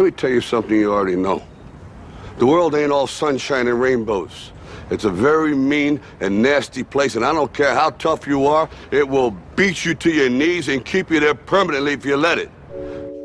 Let me tell you something you already know. The world ain't all sunshine and rainbows. It's a very mean and nasty place, and I don't care how tough you are, it will beat you to your knees and keep you there permanently if you let it.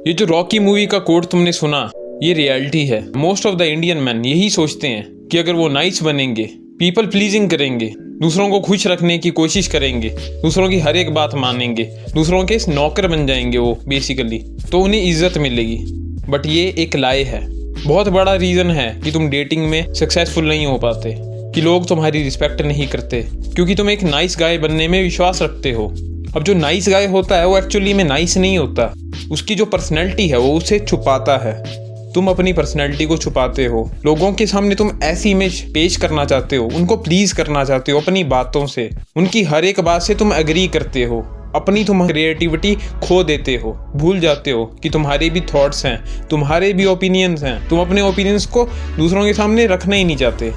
ये जो Rocky movie का coat तुमने सुना, ये reality है। Most of the Indian man यही सोचते हैं कि अगर वो नाइस बनेंगे, पीपल प्लीजिंग करेंगे, दूसरों को खुश रखने की कोशिश करेंगे, दूसरों की हर एक बात मानेंगे, दूसरों के नौकर बन जाएंगे वो बेसिकली, तो उन्हें इज्जत मिलेगी। बट ये एक लाए है। बहुत बड़ा रीज़न है कि तुम डेटिंग में सक्सेसफुल नहीं हो पाते, कि लोग तुम्हारी रिस्पेक्ट नहीं करते, क्योंकि तुम एक नाइस गाय बनने में विश्वास रखते हो। अब जो नाइस गाय होता है वो एक्चुअली में नाइस नहीं होता, उसकी जो पर्सनैलिटी है वो उसे छुपाता है। तुम अपनी पर्सनैलिटी को छुपाते हो, लोगों के सामने तुम ऐसी इमेज पेश करना चाहते हो, उनको प्लीज करना चाहते हो अपनी बातों से, उनकी हर एक बात से तुम एग्री करते हो, अपनी तुम क्रिएटिविटी खो देते हो, भूल जाते हो कि तुम्हारे भी थॉट्स हैं, तुम्हारे भी ओपिनियंस हैं। तुम अपने ओपिनियंस को दूसरों के सामने रखना ही नहीं चाहते,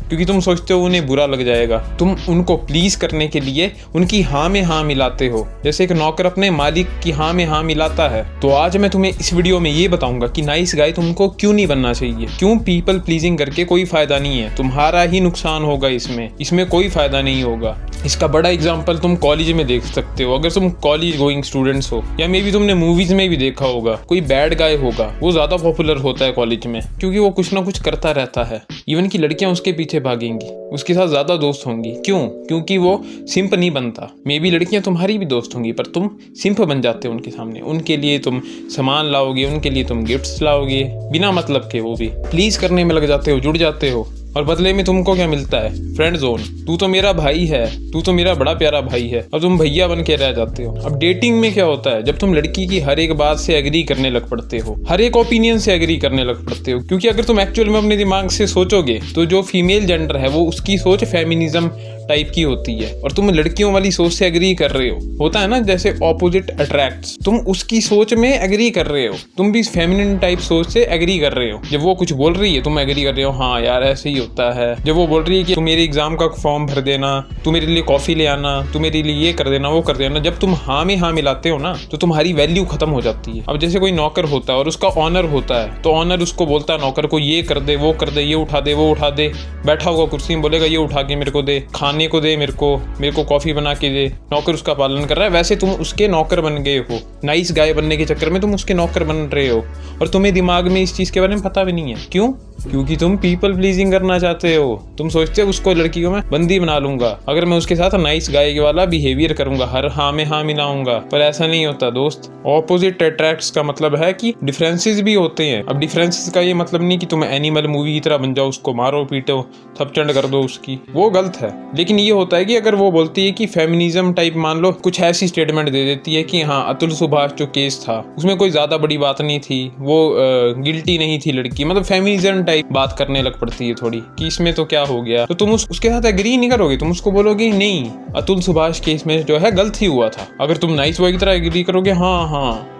क्योंकि तुम सोचते हो उन्हें बुरा लग जाएगा। तुम उनको प्लीज करने के लिए उनकी हाँ में हाँ मिलाते हो, जैसे एक नौकर अपने मालिक की हाँ में हाँ मिलाता है। तो आज मैं तुम्हें इस वीडियो में ये बताऊंगा कि नाइस गाय तुमको क्यों नहीं बनना चाहिए, क्यों पीपल प्लीजिंग करके कोई फायदा नहीं है, तुम्हारा ही नुकसान होगा इसमें कोई फायदा नहीं होगा। इसका बड़ा एग्जाम्पल तुम कॉलेज में देख सकते हो। अगर तुम कॉलेज गोइंग स्टूडेंट्स हो, या मे बी तुमने मूवीज में भी देखा होगा, कोई बैड गाय होगा, वो ज्यादा पॉपुलर होता है कॉलेज में, क्योंकि वो कुछ ना कुछ करता रहता है। इवन की लड़कियां उसके पीछे भागेंगी, उसके साथ ज्यादा दोस्त होंगी। क्यों? क्योंकि वो सिंप नहीं बनता। मे बी लड़कियां तुम्हारी भी दोस्त होंगी, पर तुम सिंप बन जाते हो उनके सामने। उनके लिए तुम सामान लाओगे, उनके लिए तुम गिफ्ट्स लाओगे, बिना मतलब के, वो भी प्लीज करने में लग जाते हो, जुड़ जाते हो। और बदले में तुमको क्या मिलता है? Friend zone. तू तो मेरा भाई है, तू तो मेरा बड़ा प्यारा भाई है, अब तुम भैया बन के रह जाते हो। अब डेटिंग में क्या होता है, जब तुम लड़की की हर एक बात से एग्री करने लग पड़ते हो, हर एक ओपिनियन से एग्री करने लग पड़ते हो, क्योंकि अगर तुम एक्चुअल में अपने दिमाग से सोचोगे तो जो फीमेल जेंडर है वो उसकी सोच फेमिनिज्म टाइप की होती है, और तुम लड़कियों वाली सोच से एग्री कर रहे हो। होता है ना, जैसे ऑपोजिट अट्रैक्ट्स, तुम उसकी सोच में एग्री कर रहे हो, तुम भी फेमिनिन टाइप सोच से एग्री कर रहे हो। जब वो कुछ बोल रही है तुम एग्री कर रहे हो, हाँ यार ऐसे ही होता है। जब वो बोल रही है कि तू मेरे एग्जाम का फॉर्म भर देना, तू मेरे लिए कॉफी ले आना, तू मेरे लिए ये कर देना, वो कर देना, जब तुम हाँ में हाँ मिलाते हो ना, तो तुम्हारी वैल्यू खत्म हो जाती है। अब जैसे कोई नौकर होता है और उसका ऑनर होता है, तो ऑनर उसको बोलता है नौकर को, ये कर दे, वो कर दे, ये उठा दे, वो उठा दे। बैठा हुआ कुर्सी में बोलेगा ये उठा के मेरे को दे, खाने को दे, मेरे को कॉफी बना के दे। नौकर उसका पालन कर रहा है। वैसे तुम उसके नौकर बन गए हो, नाइस गाय बनने के चक्कर में तुम उसके नौकर बन रहे हो, और तुम्हें दिमाग में इस चीज के बारे में पता भी नहीं है। क्यों? क्योंकि तुम पीपल प्लीजिंग करना चाहते हो। तुम सोचते हो उसको, लड़की को मैं बंदी बना लूंगा अगर मैं उसके साथ नाइस गाय वाला बिहेवियर करूंगा, हर हाँ में हाँ मिलाऊंगा। पर ऐसा नहीं होता दोस्त। ऑपोजिट अट्रैक्ट्स का मतलब है कि डिफरेंसेस भी होते हैं। अब डिफरेंसेस का ये मतलब नहीं कि तुम एनिमल मूवी की तरह बन जाओ, उसको मारो पीटो, थपचंड कर दो उसकी, वो गलत है। लेकिन ये होता है कि अगर वो बोलती है कि फेमिनिज्म टाइप, मान लो कुछ ऐसी स्टेटमेंट दे देती है कि हाँ अतुल सुभाष जो केस था उसमें कोई ज्यादा बड़ी बात नहीं थी, वो गिल्टी नहीं थी लड़की, मतलब फेमिनिज्म टाइप बात करने लग पड़ती है थोड़ी कि इसमें तो क्या हो गया, तो तुम उसके साथ एग्री नहीं करोगे। तुम उसको बोलोगे नहीं, अतुल सुभाष केस में जो है गलत ही हुआ था। अगर तुम नाइस बॉय की तरह एग्री करोगे, हाँ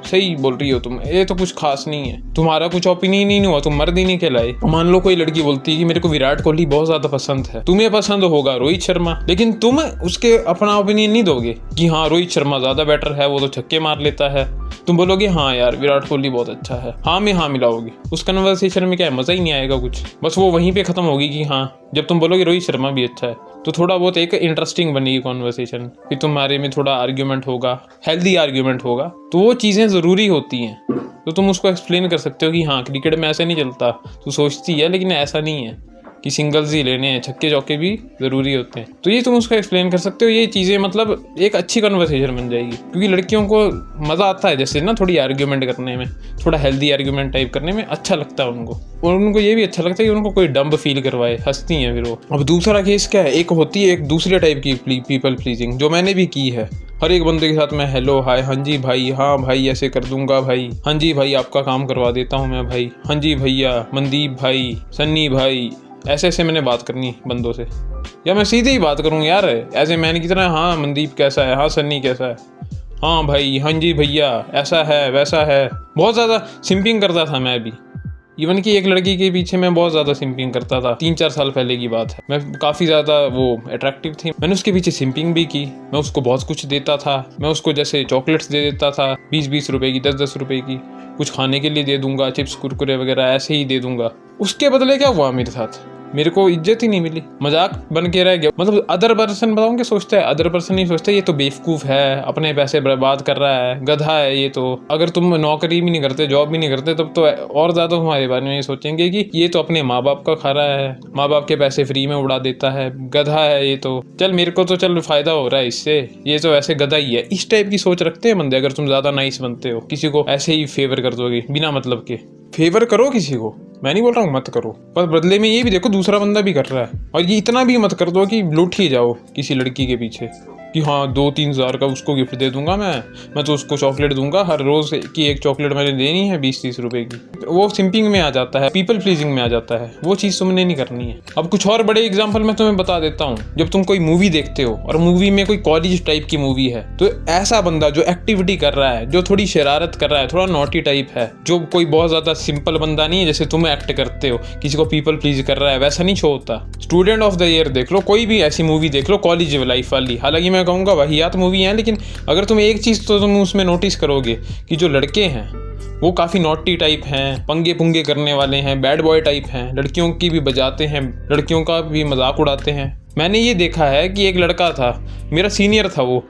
सही बोल रही हो तुम, ये तो कुछ खास नहीं है, तुम्हारा कुछ ओपिनियन ही नहीं हुआ, तुम मर्द ही नहीं कहलाए। मान लो कोई लड़की बोलती है कि मेरे को विराट कोहली बहुत ज्यादा पसंद है, तुम्हें पसंद होगा रोहित शर्मा, लेकिन तुम उसके अपना ओपिनियन नहीं दोगे कि हाँ रोहित शर्मा ज्यादा बेटर है, वो तो छक्के मार लेता है। तुम बोलोगे हाँ यार विराट कोहली बहुत अच्छा है, हाँ में हाँ मिलाओगे। उस कन्वर्सेशन में क्या है, मजा ही नहीं आएगा कुछ, बस वो वहीं पे खत्म होगी कि हाँ। जब तुम बोलोगे रोहित शर्मा भी अच्छा है, तो थोड़ा बहुत एक इंटरेस्टिंग बनेगी कॉन्वर्सेशन, फिर तुम्हारे में थोड़ा आर्ग्यूमेंट होगा, हेल्दी आर्ग्यूमेंट होगा, तो वो चीज़ें ज़रूरी होती हैं। तो तुम उसको एक्सप्लेन कर सकते हो कि हाँ क्रिकेट में ऐसा नहीं चलता, तू सोचती है लेकिन ऐसा नहीं है कि सिंगल्स ही लेने हैं, छक्के चौके भी ज़रूरी होते हैं। तो ये तुम उसको एक्सप्लेन कर सकते हो। ये चीज़ें मतलब एक अच्छी कन्वर्सेशन बन जाएगी, क्योंकि लड़कियों को मज़ा आता है जैसे ना थोड़ी आर्ग्यूमेंट करने में, थोड़ा हेल्दी आर्ग्यूमेंट टाइप करने में अच्छा लगता है उनको, और उनको ये भी अच्छा लगता है कि उनको कोई डम्ब फील करवाए, हंसती हैं फिर वो। अब दूसरा केस क्या है, एक होती है एक दूसरे टाइप की पीपल प्लीजिंग, जो मैंने भी की है। हर एक बंदे के साथ मैं हेलो हाय, हाँ जी भाई, हाँ भाई ऐसे कर दूंगा भाई, हाँ जी भाई आपका काम करवा देता हूँ मैं भाई, हाँ जी भैया, मनदीप भाई, सन्नी भाई, ऐसे मैंने बात करनी बंदों से। या मैं सीधे ही बात करूँ यार ऐसे मैंने की तरह, हाँ मनदीप कैसा है, हाँ सन्नी कैसा है, हाँ भाई, हाँ जी भैया, ऐसा है वैसा है। बहुत ज़्यादा सिंपिंग करता था मैं भी। इवन कि एक लड़की के पीछे मैं बहुत ज़्यादा सिंपिंग करता था, 3-4 साल पहले की बात है। मैं काफ़ी ज़्यादा वो अट्रैक्टिव थी, मैंने उसके पीछे सिंपिंग भी की। मैं उसको बहुत कुछ देता था, मैं उसको जैसे चॉकलेट्स दे देता था 20-20 रुपए की, 10-10 रुपए की, कुछ खाने के लिए दे दूंगा, चिप्स कुरकुरे वगैरह ऐसे ही दे दूंगा। उसके बदले क्या हुआ मेरे साथ, मेरे को इज्जत ही नहीं मिली, मजाक बन के रह गया। मतलब अदर पर्सन बताऊँ क्या सोचता है, अदर पर्सन नहीं सोचता ये तो बेवकूफ़ है, अपने पैसे बर्बाद कर रहा है, गधा है ये तो। अगर तुम नौकरी भी नहीं करते, जॉब भी नहीं करते, तब तो और ज़्यादा तुम्हारे बारे में ये सोचेंगे कि ये तो अपने माँ बाप का खा रहा है, माँ बाप के पैसे फ्री में उड़ा देता है, गधा है ये तो। चल मेरे को तो चल फ़ायदा हो रहा है इससे, ये तो ऐसे गधा ही है। इस टाइप की सोच रखते हैं बंदे। अगर तुम ज़्यादा नाइस बनते हो, किसी को ऐसे ही फेवर कर दोगे बिना मतलब के। फेवर करो किसी को, मैं नहीं बोल रहा हूँ मत करो, पर बदले में ये भी देखो दूसरा बंदा भी कर रहा है। और ये इतना भी मत कर दो कि लुट ही जाओ किसी लड़की के पीछे कि हाँ 2-3 हज़ार का उसको गिफ्ट दे दूंगा मैं तो उसको चॉकलेट दूंगा, हर रोज़ की एक चॉकलेट मैंने देनी है 20-30 रुपए की। वो सिंपिंग में आ जाता है, पीपल प्लीजिंग में आ जाता है। वो चीज़ तुमने नहीं करनी है। अब कुछ और बड़े एग्जाम्पल मैं तुम्हें बता देता हूँ। जब तुम कोई मूवी देखते हो और मूवी में कोई कॉलेज टाइप की मूवी है, तो ऐसा बंदा जो एक्टिविटी कर रहा है, जो थोड़ी शरारत कर रहा है, थोड़ा नॉटी टाइप है, जो कोई बहुत ज़्यादा सिंपल बंदा नहीं है जैसे तुम एक्ट करते हो, किसी को पीपल प्लीज कर रहा है, वैसा नहीं शो होता। स्टूडेंट ऑफ द ईयर देख लो, कोई भी ऐसी मूवी देख लो कॉलेज लाइफ वाली, हालांकि मैं कहूँगा वाहियात मूवी है, लेकिन अगर तुम एक चीज़ तो तुम उसमें नोटिस करोगे कि जो लड़के हैं वो काफ़ी नॉटी टाइप हैं, पंगे पुंगे करने वाले हैं, बैड बॉय टाइप हैं, लड़कियों की भी बजाते हैं, लड़कियों का भी मजाक उड़ाते हैं। मैंने ये देखा है कि एक लड़का था, मेरा सीनियर था, वो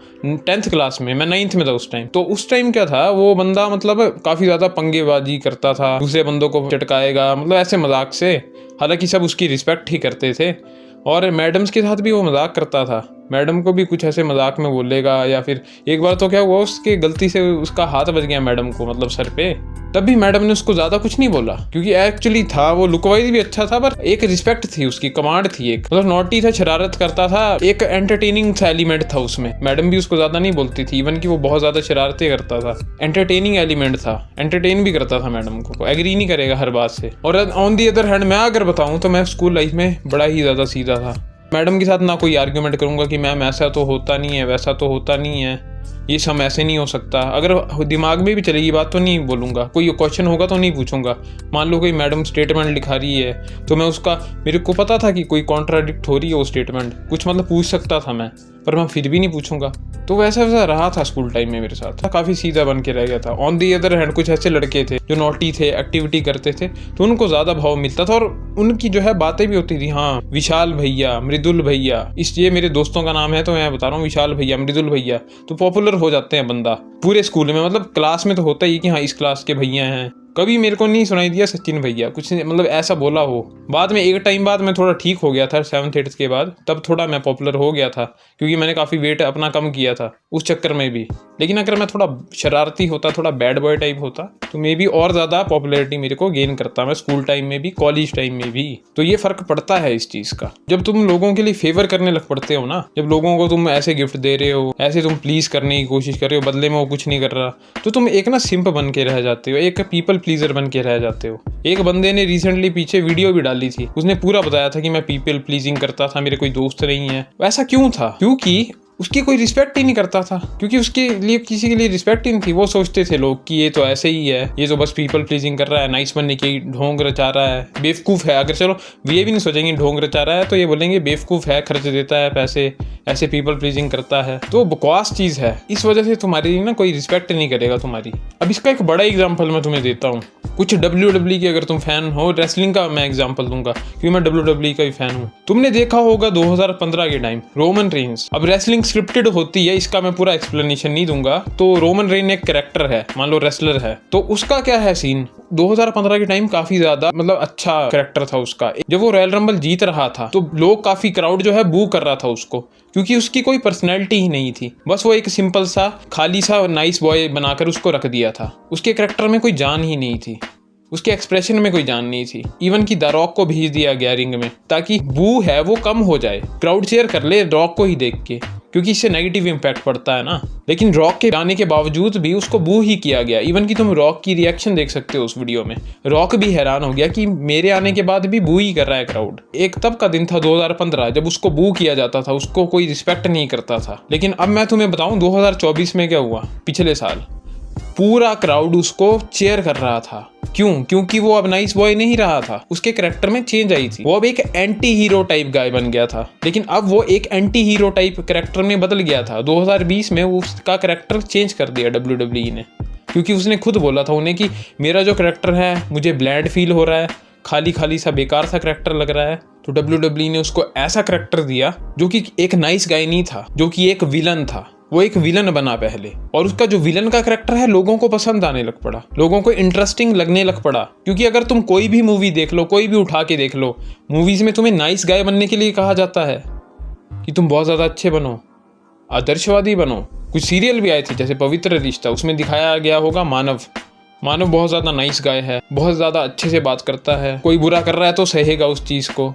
10th क्लास में, मैं 9th में था उस टाइम। तो उस टाइम क्या था, वो बंदा मतलब काफ़ी ज़्यादा पंगेबाजी करता था, दूसरे बंदों को चटकाएगा, मतलब ऐसे मजाक से। हालांकि सब उसकी रिस्पेक्ट ही करते थे और मैडम्स के साथ भी वो मजाक करता था। मैडम को भी कुछ ऐसे मजाक में बोलेगा, या फिर एक बार तो क्या हुआ, उसके गलती से उसका हाथ बच गया मैडम को, मतलब सर पे। तब भी मैडम ने उसको ज़्यादा कुछ नहीं बोला, क्योंकि एक्चुअली था वो लुक वाइज भी अच्छा था, पर एक रिस्पेक्ट थी उसकी, कमांड थी एक। मतलब नॉटी था, शरारत करता था, एक एंटरटेनिंग सा एलिमेंट था उसमें। मैडम भी उसको ज़्यादा नहीं बोलती थी, इवन कि वो बहुत ज़्यादा शरारतें करता था। एंटरटेनिंग एलिमेंट था, एंटरटेन भी करता था मैडम को, एग्री नहीं करेगा हर बात से। और ऑन दी अदर हैंड मैं अगर बताऊँ तो मैं स्कूल लाइफ में बड़ा ही ज़्यादा सीधा था। मैडम के साथ ना कोई आर्ग्यूमेंट करूंगा कि मैम ऐसा तो होता नहीं है, वैसा तो होता नहीं है, ये सब ऐसे नहीं हो सकता। अगर दिमाग में भी चलेगी बात तो नहीं बोलूँगा, कोई क्वेश्चन होगा तो नहीं पूछूंगा। मान लो कोई मैडम स्टेटमेंट लिखा रही है तो मैं उसका, मेरे को पता था कि कोई कॉन्ट्राडिक्ट हो रही है वो स्टेटमेंट, कुछ मतलब पूछ सकता था मैं, पर मैं फिर भी नहीं पूछूंगा। तो वैसा वैसा रहा था स्कूल टाइम में मेरे साथ, काफ़ी सीधा बन के रह गया था। ऑन दी अदर हैंड कुछ ऐसे लड़के थे जो नॉटी थे, एक्टिविटी करते थे, तो उनको ज़्यादा भाव मिलता था और उनकी जो है बातें भी होती थी। हाँ विशाल भैया, मृदुल भैया, इस ये मेरे दोस्तों का नाम है तो मैं बता रहा हूँ, विशाल भैया, मृदुल भैया, तो पॉपुलर हो जाते हैं बंदा पूरे स्कूल में। मतलब क्लास में तो होता ही कि हाँ इस क्लास के भैया हैं। कभी मेरे को नहीं सुनाई दिया सचिन भैया, कुछ मतलब ऐसा बोला हो। बाद में एक टाइम बाद मैं थोड़ा ठीक हो गया था 7th 8th के बाद, तब थोड़ा मैं पॉपुलर हो गया था, क्योंकि मैंने काफ़ी वेट अपना कम किया था उस चक्कर में भी। लेकिन अगर मैं थोड़ा शरारती होता, थोड़ा बैड बॉय टाइप होता, तो मे भी और ज़्यादा पॉपुलैरिटी मेरे को गेन करता मैं स्कूल टाइम में भी, कॉलेज टाइम में भी। तो ये फ़र्क पड़ता है इस चीज़ का। जब तुम लोगों के लिए फेवर करने लग पड़ते हो ना, जब लोगों को तुम ऐसे गिफ्ट दे रहे हो, ऐसे तुम प्लीज़ करने की कोशिश कर रहे हो, बदले में वो कुछ नहीं कर रहा, तो तुम एक ना सिंप बन के रह जाते हो, एक पीपल प्लीजर बन के रह जाते हो। एक बंदे ने रिसेंटली पीछे वीडियो भी डाली थी, उसने पूरा बताया था कि मैं पीपल प्लीजिंग करता था, मेरे कोई दोस्त नहीं है। ऐसा क्यों था? क्योंकि उसकी कोई रिस्पेक्ट ही नहीं करता था, क्योंकि उसके लिए किसी के लिए रिस्पेक्ट ही नहीं थी। वो सोचते थे लोग कि ये तो ऐसे ही है, ये तो बस पीपल प्लीजिंग कर रहा है, नाइस बनने की ढोंग रचा रहा है, बेवकूफ़ है। अगर चलो ये भी नहीं सोचेंगे ढोंग रचा रहा है, तो ये बोलेंगे बेवकूफ़ है, खर्च देता है पैसे, ऐसे पीपल प्लीजिंग करता है। तो बकवास चीज़ है, इस वजह से तुम्हारी ना कोई रिस्पेक्ट नहीं करेगा तुम्हारी। अब इसका एक बड़ा एग्जाम्पल मैं तुम्हें देता हूँ। कुछ WWE के अगर तुम फैन हो, रेसलिंग का मैं एग्जाम्पल दूंगा क्योंकि मैं WWE का भी फैन हूँ। तुमने देखा होगा 2015 के टाइम रोमन रेंस, अब रेसलिंग स्क्रिप्टेड होती है, इसका मैं पूरा एक्सप्लेनेशन नहीं दूंगा। तो रोमन रेन एक कैरेक्टर है, मान लो रेसलर है, तो उसका क्या है सीन, 2015 के टाइम काफी ज्यादा मतलब अच्छा कैरेक्टर था उसका। जब वो रॉयल रंबल जीत रहा था तो लोग, काफी क्राउड जो है बू कर रहा था उसको, क्योंकि उसकी कोई पर्सनैलिटी ही नहीं थी। बस वो एक सिंपल सा खाली सा नाइस बॉय बनाकर उसको रख दिया था। उसके कैरेक्टर में कोई जान ही नहीं थी, उसके एक्सप्रेशन में कोई जान नहीं थी। इवन की द रॉक को भेज दिया गया रिंग में ताकि बू है वो कम हो जाए, क्राउड चेयर कर ले रॉक को ही देख के, क्योंकि इससे नेगेटिव इम्पैक्ट पड़ता है ना। लेकिन रॉक के आने के बावजूद भी उसको बू ही किया गया। इवन कि तुम रॉक की रिएक्शन देख सकते हो उस वीडियो में, रॉक भी हैरान हो गया कि मेरे आने के बाद भी बू ही कर रहा है क्राउड। एक तब का दिन था 2015 जब उसको बू किया जाता था, उसको कोई रिस्पेक्ट नहीं करता था। लेकिन अब मैं तुम्हें बताऊं 2024 में क्या हुआ, पिछले साल पूरा क्राउड उसको चेयर कर रहा था। क्यों? क्योंकि वो अब नाइस बॉय नहीं रहा था, उसके कैरेक्टर में चेंज आई थी। वो अब एक एंटी हीरो टाइप गाय बन गया था, लेकिन अब वो एक एंटी हीरो टाइप कैरेक्टर में बदल गया था। 2020 में उसका कैरेक्टर चेंज कर दिया WWE ने। क्योंकि उसने खुद बोला था उन्हें कि मेरा जो करेक्टर है मुझे ब्लैंड फील हो रहा है, खाली खाली सा बेकार सा करेक्टर लग रहा है। तो WWE ने उसको ऐसा करेक्टर दिया जो कि एक नाइस गाय नहीं था, जो कि एक विलन था। वो एक विलन बना पहले, और उसका जो विलन का करेक्टर है लोगों को पसंद आने लग पड़ा, लोगों को इंटरेस्टिंग लगने लग पड़ा। क्योंकि अगर तुम कोई भी मूवी देख लो, कोई भी उठा के देख लो, मूवीज में तुम्हें नाइस गाय बनने के लिए कहा जाता है कि तुम बहुत ज़्यादा अच्छे बनो, आदर्शवादी बनो। कुछ सीरियल भी आए थे जैसे पवित्र रिश्ता, उसमें दिखाया गया होगा मानव बहुत ज़्यादा नाइस गाय है, बहुत ज़्यादा अच्छे से बात करता है, कोई बुरा कर रहा है तो सहेगा उस चीज़ को।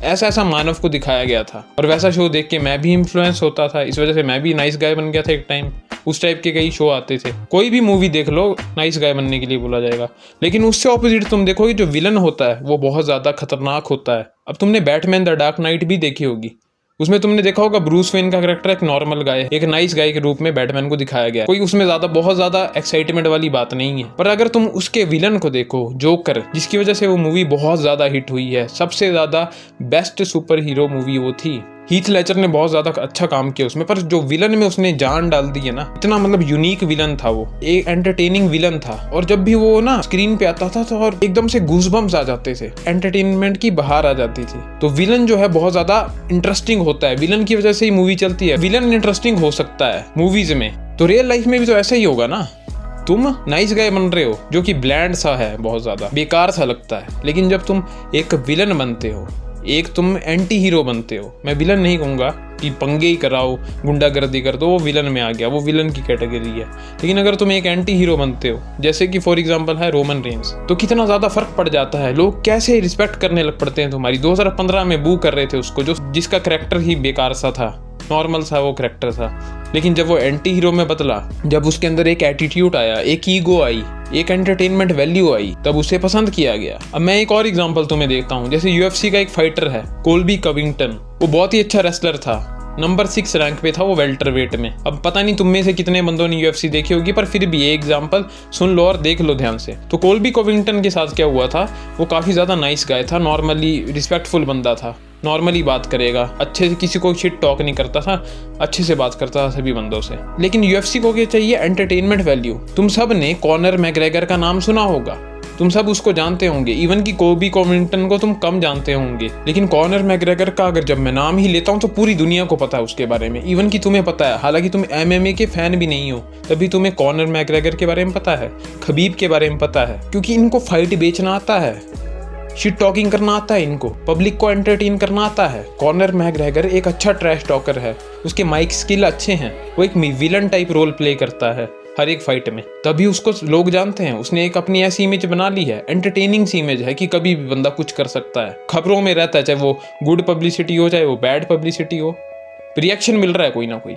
ऐसा मानव को दिखाया गया था, और वैसा शो देख के मैं भी इन्फ्लुएंस होता था, इस वजह से मैं भी नाइस गाय बन गया था एक टाइम। उस टाइप के कई शो आते थे, कोई भी मूवी देख लो नाइस गाय बनने के लिए बोला जाएगा। लेकिन उससे ऑपोजिट तुम देखोगे जो विलन होता है वो बहुत ज़्यादा खतरनाक होता है। अब तुमने बैटमैन द डार्क नाइट भी देखी होगी, उसमें तुमने देखा होगा ब्रूस वेन का करेक्टर एक नॉर्मल गाय, एक नाइस गाय के रूप में बैटमैन को दिखाया गया। कोई उसमें बहुत ज्यादा एक्साइटमेंट वाली बात नहीं है। पर अगर तुम उसके विलन को देखो, जोकर, जिसकी वजह से वो मूवी बहुत ज्यादा हिट हुई है, सबसे ज्यादा बेस्ट सुपर हीरो मूवी वो थी। हीथ लेजर ने बहुत ज्यादा अच्छा काम किया उसमें, पर जो विलन में उसने जान डाल दी है ना, इतना मतलब यूनिक विलन था वो, एक एंटरटेनिंग विलन था। और जब भी वो ना स्क्रीन पे आता था तो और एकदम से गूज़बम्स आ जाते थे, एंटरटेनमेंट की बहार आ जाती थी। तो विलन जो है बहुत ज्यादा इंटरेस्टिंग होता है, विलन की वजह से ही मूवी चलती है। विलन इंटरेस्टिंग हो सकता है मूवीज में, तो रियल लाइफ में भी तो ऐसा ही होगा ना। तुम नाइस गाय बन रहे हो जो कि ब्लैंड सा है, बहुत ज्यादा बेकार सा लगता है, लेकिन जब तुम एक विलन बनते हो, एक तुम एंटी हीरो बनते हो, मैं विलन नहीं कहूँगा कि पंगे ही कराओ, गुंडागर्दी कर दो, वो विलन में आ गया, वो विलन की कैटेगरी है। लेकिन अगर तुम एक एंटी हीरो बनते हो, जैसे कि फॉर एग्जांपल है रोमन रेंस, तो कितना ज़्यादा फर्क पड़ जाता है, लोग कैसे रिस्पेक्ट करने लग पड़ते हैं तुम्हारी। 2015 में बू कर रहे थे उसको, जिसका करेक्टर ही बेकार सा था, नॉर्मल सा वो करेक्टर था। लेकिन जब वो एंटी हीरो में बदला, जब उसके अंदर एक एटीट्यूड आया, एक ईगो आई, एक एंटरटेनमेंट वैल्यू आई, तब उसे पसंद किया गया। अब मैं एक और एग्जांपल तुम्हें देखता हूँ, जैसे यूएफसी का एक फाइटर है कोल्बी कविंगटन, वो बहुत ही अच्छा रेसलर था, नंबर 6 रैंक पे था वो वेल्टर वेट में। अब पता नहीं तुम में से कितने बंदों ने यूएफसी देखी होगी, पर फिर भी ये एग्जांपल सुन लो और देख लो ध्यान से। तो कोल्बी कविंगटन के साथ क्या हुआ था, वो काफ़ी ज़्यादा नाइस गाय था, नॉर्मली रिस्पेक्टफुल बंदा था, नॉर्मली बात करेगा, अच्छे से किसी को शिट टॉक नहीं करता था, अच्छे से बात करता था सभी बंदों से। लेकिन यूएफसी को क्या चाहिए, एंटरटेनमेंट वैल्यू। तुम सब ने कॉनर मैग्रेगर का नाम सुना होगा, तुम सब उसको जानते होंगे, इवन की कोबी कॉविंगटन को तुम कम जानते होंगे, लेकिन कॉनर मैग्रेगर का अगर जब मैं नाम ही लेता हूँ तो पूरी दुनिया को पता है उसके बारे में, इवन की तुम्हें पता है, हालांकि तुम एमएमए के फैन भी नहीं हो, तभी तुम्हें कॉनर मैग्रेगर के बारे में पता है, खबीब के बारे में पता है, क्योंकि इनको फाइट बेचना आता है, शिट टॉकिंग करना आता है, इनको पब्लिक को एंटरटेन करना आता है। कॉनर मैग्रेगर एक अच्छा ट्रैश टॉकर है, उसके माइक स्किल अच्छे हैं, वो एक विलन टाइप रोल प्ले करता है हर एक फाइट में, तभी उसको लोग जानते हैं। उसने एक अपनी ऐसी इमेज बना ली है, एंटरटेनिंग सी इमेज है कि कभी भी बंदा कुछ कर सकता है, खबरों में रहता है, चाहे वो गुड पब्लिसिटी हो चाहे वो बैड पब्लिसिटी हो, रिएक्शन मिल रहा है कोई ना कोई।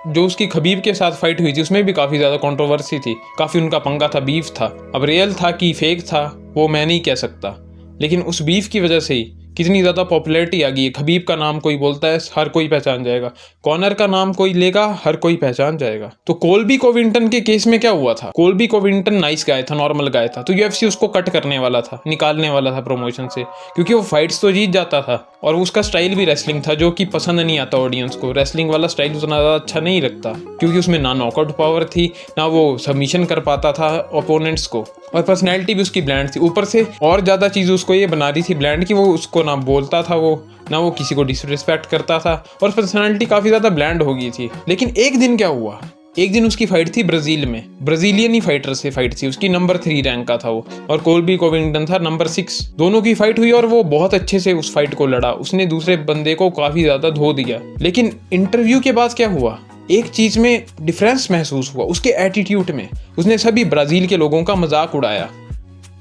जो उसकी खबीब के साथ फाइट हुई थी उसमें भी काफ़ी ज़्यादा कंट्रोवर्सी थी, काफ़ी उनका पंगा था, बीफ था। अब रियल था कि फेक था वो मैं नहीं कह सकता, लेकिन उस बीफ की वजह से ही कितनी ज़्यादा पॉपुलैरिटी आ गई है। खबीब का नाम कोई बोलता है हर कोई पहचान जाएगा, कॉनर का नाम कोई लेगा हर कोई पहचान जाएगा। तो कोल्बी कॉविंगटन के केस में क्या हुआ था, कोल्बी कॉविंगटन नाइस गाय था, नॉर्मल गाय था, तो यूएफसी उसको कट करने वाला था, निकालने वाला था प्रमोशन से, क्योंकि वो फाइट्स तो जीत जाता था और उसका स्टाइल भी रेसलिंग था जो कि पसंद नहीं आता ऑडियंस को। रेसलिंग वाला स्टाइल उतना ज़्यादा अच्छा नहीं लगता, क्योंकि उसमें ना नॉकआउट पावर थी, ना वो सबमिशन कर पाता था ओपोनेंट्स को, और पर्सनैलिटी भी उसकी ब्लैंड थी। ऊपर से और ज़्यादा चीज़ उसको ये बना रही थी ब्लैंड की, वो उसको ना बोलता था, वो ना वो किसी को डिसरिस्पेक्ट करता था, और पर्सनैलिटी काफ़ी ज़्यादा ब्लैंड हो गई थी। लेकिन एक दिन क्या हुआ, एक दिन उसकी फाइट थी ब्राज़ील में, ब्राज़ीलियन ही फाइटर से फाइट थी उसकी, नंबर 3 रैंक का था वो, और कोल्बी कॉविंगटन था नंबर 6। दोनों की फाइट हुई और वो बहुत अच्छे से उस फाइट को लड़ा, उसने दूसरे बंदे को काफ़ी ज़्यादा धो दिया। लेकिन इंटरव्यू के बाद क्या हुआ, एक चीज़ में डिफरेंस महसूस हुआ, उसके एटीट्यूड में। उसने सभी ब्राज़ील के लोगों का मजाक उड़ाया,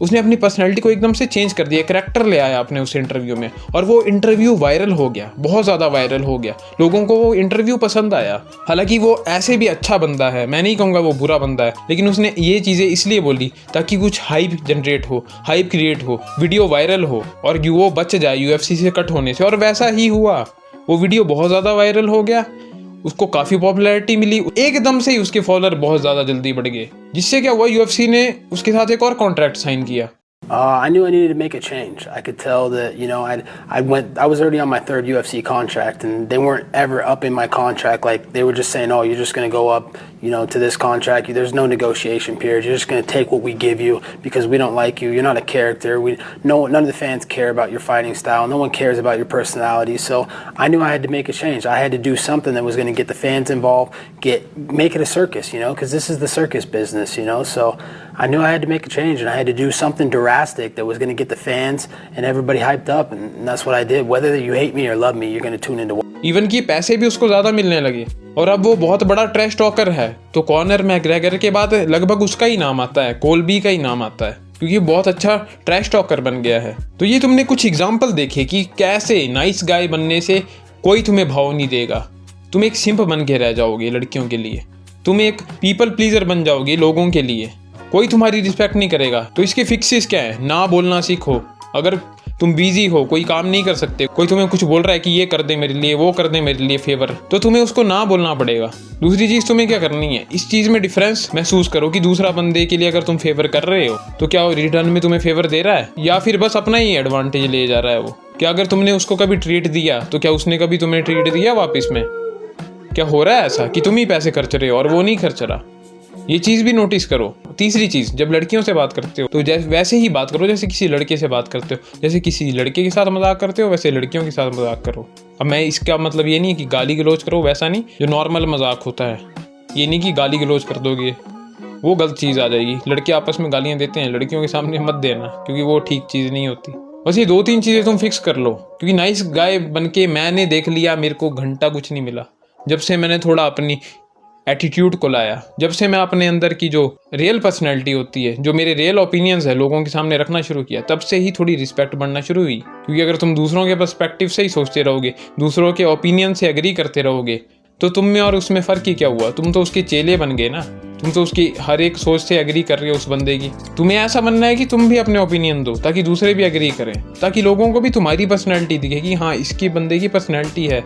उसने अपनी पर्सनैलिटी को एकदम से चेंज कर दिया, करैक्टर ले आया अपने उस इंटरव्यू में, और वो इंटरव्यू वायरल हो गया, बहुत ज़्यादा वायरल हो गया, लोगों को वो इंटरव्यू पसंद आया। हालांकि वो ऐसे भी अच्छा बंदा है, मैं नहीं कहूँगा वो बुरा बंदा है, लेकिन उसने ये चीज़ें इसलिए बोली ताकि कुछ हाइप जनरेट हो, हाइप क्रिएट हो, वीडियो वायरल हो और वो बच जाए यूएफसी से कट होने से, और वैसा ही हुआ। वो वीडियो बहुत ज़्यादा वायरल हो गया, उसको काफ़ी पॉपुलैरिटी मिली, एकदम से ही उसके फॉलोअर बहुत ज़्यादा जल्दी बढ़ गए, जिससे क्या हुआ, यूएफसी ने उसके साथ एक और कॉन्ट्रैक्ट साइन किया। I knew I needed to make a change. I could tell that, I was already on my third UFC contract, and they weren't ever upping my contract. Like, they were just saying, oh, you're just going to go up, to this contract. There's no negotiation period. You're just going to take what we give you because we don't like you. You're not a character. None of the fans care about your fighting style. No one cares about your personality. So I knew I had to make a change. I had to do something that was going to get the fans involved, make it a circus, because this is the circus business, So I knew I had to make a change, and I had to do something drastic that was going to get the fans and everybody hyped up, and that's what I did. Whether you hate me or love me, you're going to tune into. Even कि पैसे भी उसको ज़्यादा मिलने लगे और अब वो बहुत बड़ा ट्रैश टॉकर है, तो कॉनर मैकग्रेगर के बाद लगभग उसका ही नाम आता है, कोल्बी का ही नाम आता है, क्योंकि बहुत अच्छा ट्रैश टॉकर बन गया है। तो ये तुमने कुछ एग्जाम्पल देखे कि कैसे नाइस गाय बनने से कोई तुम्हें भाव नहीं देगा, तुम एक सिंप बन के रह जाओगे लड़कियों के लिए, तुम एक पीपल प्लीजर बन जाओगे लोगों के लिए, कोई तुम्हारी रिस्पेक्ट नहीं करेगा। तो इसके फिक्सेस क्या है? ना बोलना सीखो। अगर तुम बिजी हो, कोई काम नहीं कर सकते, कोई तुम्हें कुछ बोल रहा है कि ये कर दे मेरे लिए, वो कर दे मेरे लिए फेवर, तो तुम्हें उसको ना बोलना पड़ेगा। दूसरी चीज़ तुम्हें क्या करनी है, इस चीज़ में डिफरेंस महसूस करो कि दूसरा बंदे के लिए अगर तुम फेवर कर रहे हो तो क्या वो रिटर्न में तुम्हें फेवर दे रहा है या फिर बस अपना ही एडवांटेज ले जा रहा है वो। क्या अगर तुमने उसको कभी ट्रीट दिया तो क्या उसने कभी तुम्हें ट्रीट दिया वापस में? क्या हो रहा है ऐसा कि तुम ही पैसे खर्च रहे हो और वो नहीं खर्च रहा? ये चीज़ भी नोटिस करो। तीसरी चीज़, जब लड़कियों से बात करते हो तो वैसे ही बात करो जैसे किसी लड़के से बात करते हो। जैसे किसी लड़के के साथ मजाक करते हो वैसे लड़कियों के साथ मजाक करो। अब मैं इसका मतलब ये नहीं कि गाली गलौज करो, वैसा नहीं, जो नॉर्मल मजाक होता है। ये नहीं कि गाली गलौज कर दोगे, वो गलत चीज़ आ जाएगी। लड़के आपस में गालियाँ देते हैं, लड़कियों के सामने मत देना, क्योंकि वो ठीक चीज़ नहीं होती। बस ये 2-3 चीज़ें तुम फिक्स कर लो, क्योंकि नाइस गाय बन के मैंने देख लिया, मेरे को घंटा कुछ नहीं मिला। जब से मैंने थोड़ा अपनी एटीट्यूड को लाया, जब से मैं अपने अंदर की जो रियल पर्सनैलिटी होती है, जो मेरे रियल ओपिनियंस है, लोगों के सामने रखना शुरू किया, तब से ही थोड़ी रिस्पेक्ट बढ़ना शुरू हुई। क्योंकि अगर तुम दूसरों के पर्सपेक्टिव से ही सोचते रहोगे, दूसरों के ओपिनियन से एग्री करते रहोगे, तो तुम में और उसमें फ़र्क ही क्या हुआ? तुम तो उसके चेले बन गए ना। तुम तो उसकी हर एक सोच से एग्री कर रहे हो उस बंदे की। तुम्हें ऐसा बनना है कि तुम भी अपने ओपिनियन दो, ताकि दूसरे भी एग्री करें, ताकि लोगों को भी तुम्हारी पर्सनैलिटी दिखे कि हाँ, इसकी बंदे की पर्सनैलिटी है।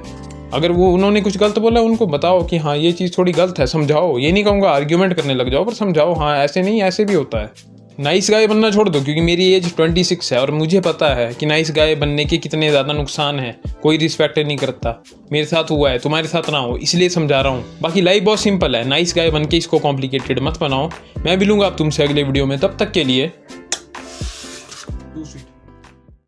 अगर उन्होंने कुछ गलत बोला, उनको बताओ कि हाँ ये चीज़ थोड़ी गलत है, समझाओ। ये नहीं कहूँगा आर्ग्यूमेंट करने लग जाओ, पर समझाओ, हाँ ऐसे नहीं, ऐसे भी होता है। नाइस गाय बनना छोड़ दो, क्योंकि मेरी एज 26 है और मुझे पता है कि नाइस गाय बनने के कितने ज़्यादा नुकसान हैं। कोई रिस्पेक्ट नहीं करता, मेरे साथ हुआ है, तुम्हारे साथ ना हो, इसलिए समझा रहा हूँ। बाकी लाइफ बहुत सिंपल है, नाइस गाय बन के इसको कॉम्प्लिकेटेड मत बनाओ। मैं मिलूंगा अब तुमसे अगले वीडियो में, तब तक के लिए